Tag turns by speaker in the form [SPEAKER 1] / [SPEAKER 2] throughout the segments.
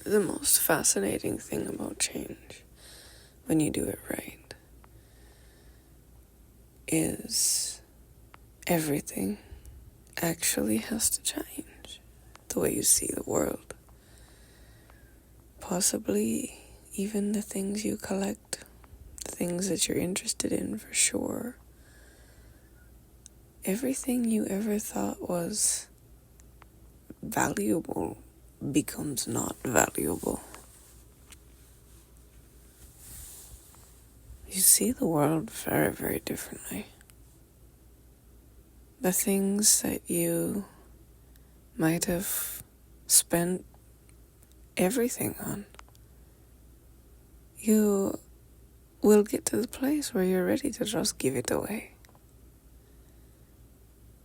[SPEAKER 1] the most fascinating thing about change, when you do it right, is everything actually has to change. The way you see the world. Possibly even the things you collect, the things that you're interested in for sure. Everything you ever thought was valuable becomes not valuable. You see the world very, very differently. The things that you might have spent everything on, you will get to the place where you're ready to just give it away.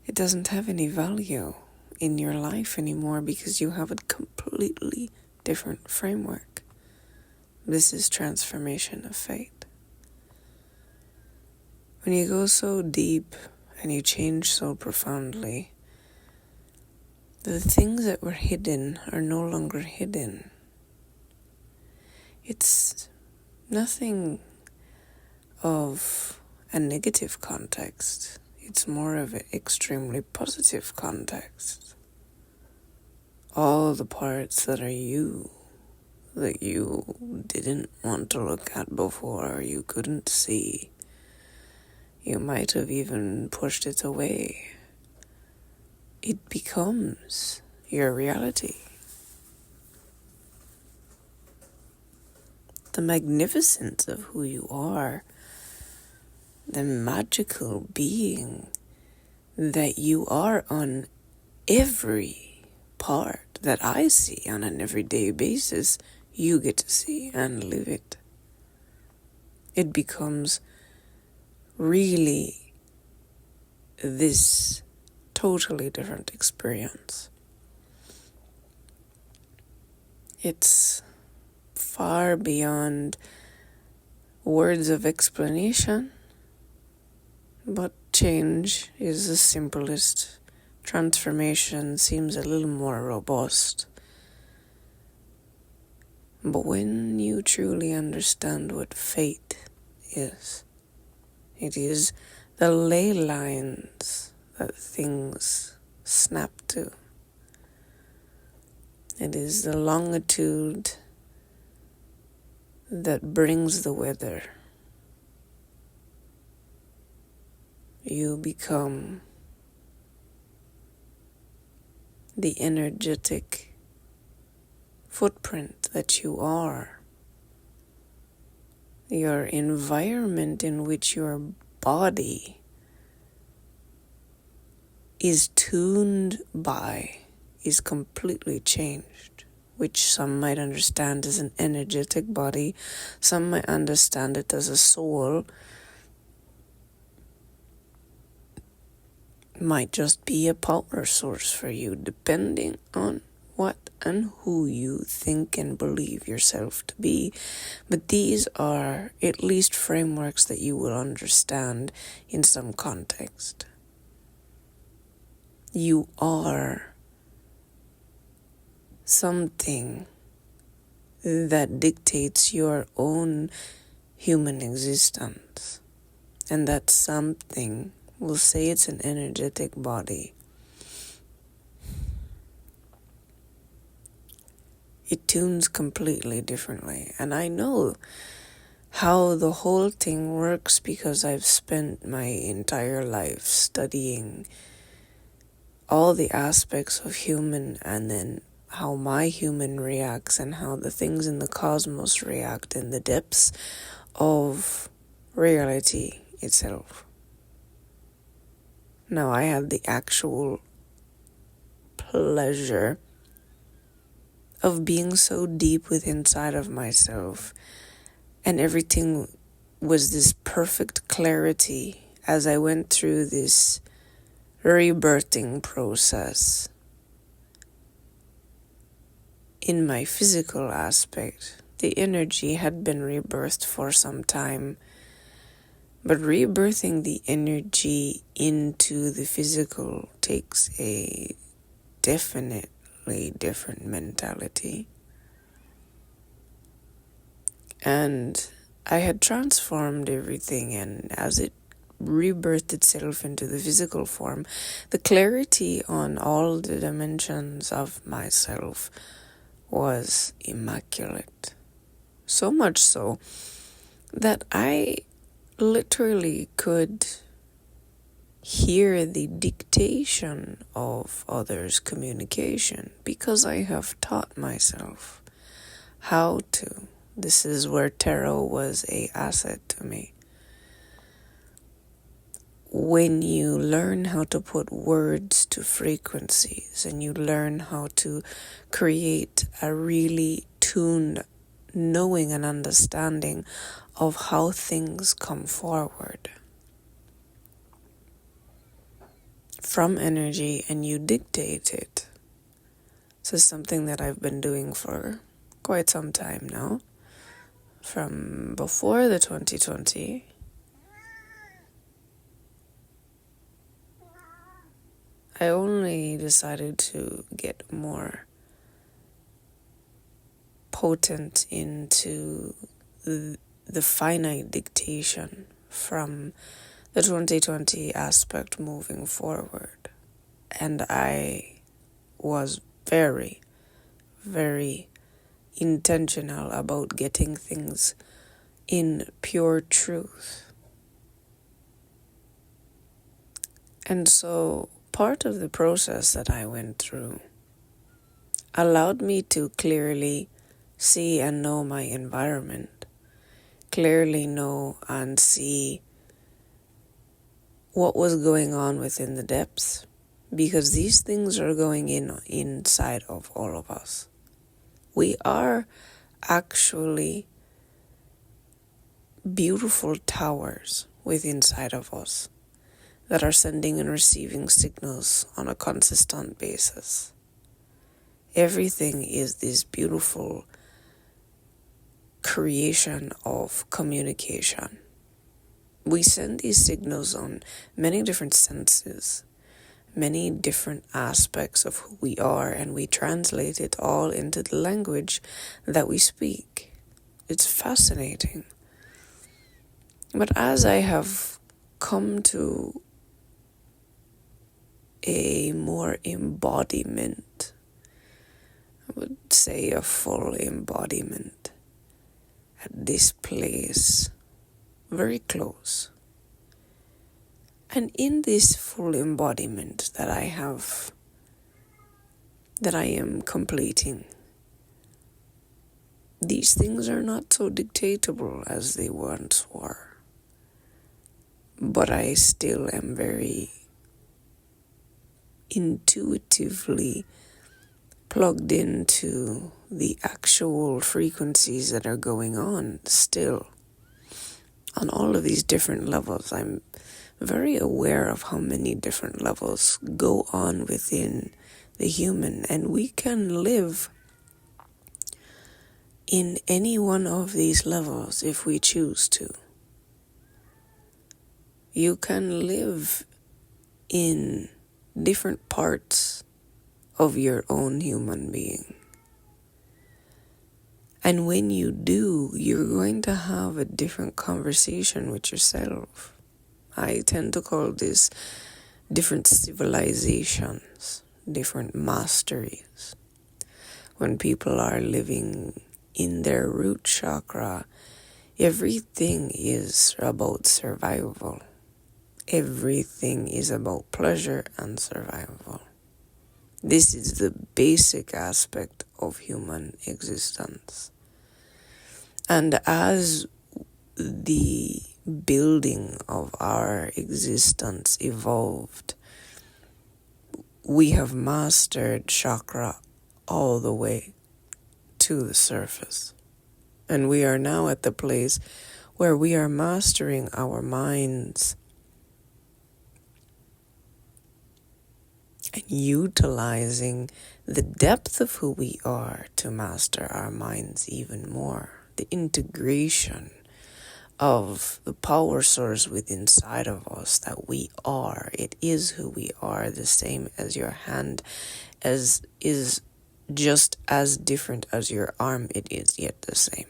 [SPEAKER 1] It doesn't have any value in your life anymore because you have a completely different framework. This is transformation of fate. When you go so deep and you change so profoundly, the things that were hidden are no longer hidden. It's nothing of a negative context. It's more of an extremely positive context. All the parts that are you, that you didn't want to look at before, you couldn't see. You might have even pushed it away. It becomes your reality. The magnificence of who you are, the magical being that you are on every part that I see on an everyday basis, you get to see and live it. It becomes really this totally different experience. It's far beyond words of explanation, but change is the simplest. Transformation seems a little more robust. But when you truly understand what fate is, it is the ley lines that things snap to. It is the longitude that brings the weather. You become the energetic footprint that you are. Your environment in which your body is tuned by is completely changed, which some might understand as an energetic body, some might understand it as a soul, might just be a power source for you, depending on what and who you think and believe yourself to be. But these are at least frameworks that you will understand in some context. You are something that dictates your own human existence. And that something, we'll say it's an energetic body. It tunes completely differently. And I know how the whole thing works because I've spent my entire life studying all the aspects of human, and then how my human reacts and how the things in the cosmos react in the depths of reality itself. Now, I had the actual pleasure of being so deep within inside of myself, and everything was this perfect clarity as I went through this rebirthing process in my physical aspect. The energy had been rebirthed for some time, but rebirthing the energy into the physical takes a definitely different mentality. And I had transformed everything, and as it rebirthed itself into the physical form, the clarity on all the dimensions of myself was immaculate. So much so that I literally could hear the dictation of others' communication because I have taught myself how to. This is where tarot was an asset to me. When you learn how to put words to frequencies and you learn how to create a really tuned knowing and understanding of how things come forward from energy, and you dictate it. This is something that I've been doing for quite some time now, from before the 2020. I only decided to get more potent into the finite dictation from the 2020 aspect moving forward. And I was very, very intentional about getting things in pure truth. And so part of the process that I went through allowed me to clearly see and know my environment, clearly know and see what was going on within the depths, because these things are going inside of all of us. We are actually beautiful towers within inside of us that are sending and receiving signals on a consistent basis. Everything is this beautiful creation of communication. We send these signals on many different senses, many different aspects of who we are, and we translate it all into the language that we speak. It's fascinating. But as I have come to a more embodiment, I would say a full embodiment at this place, very close. And in this full embodiment that I am completing, these things are not so dictatable as they once were. But I still am very intuitively plugged into the actual frequencies that are going on still. On all of these different levels, I'm very aware of how many different levels go on within the human, and we can live in any one of these levels if we choose to. You can live in different parts of your own human being. And when you do, you're going to have a different conversation with yourself. I tend to call this different civilizations, different masteries. When people are living in their root chakra, everything is about survival. Everything is about pleasure and survival. This is the basic aspect of human existence. And as the building of our existence evolved, we have mastered chakra all the way to the surface. And we are now at the place where we are mastering our minds and utilizing the depth of who we are to master our minds even more. The integration of the power source within inside of us that we are. It is who we are, the same as your hand, as is just as different as your arm, it is yet the same.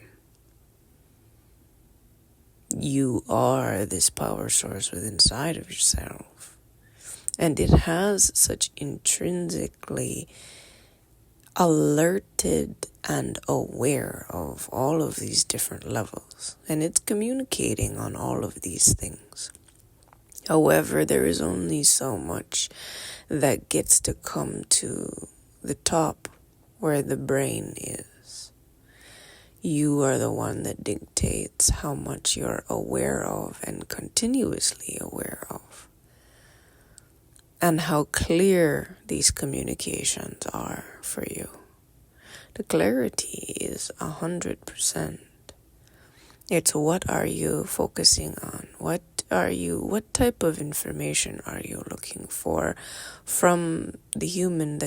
[SPEAKER 1] you are this power source within inside of yourself. And it has such intrinsically alerted and aware of all of these different levels. And it's communicating on all of these things. However, there is only so much that gets to come to the top where the brain is. You are the one that dictates how much you're aware of and continuously aware of. And how clear these communications are for you. The clarity is 100%. It's what are you focusing on? What type of information are you looking for from the human that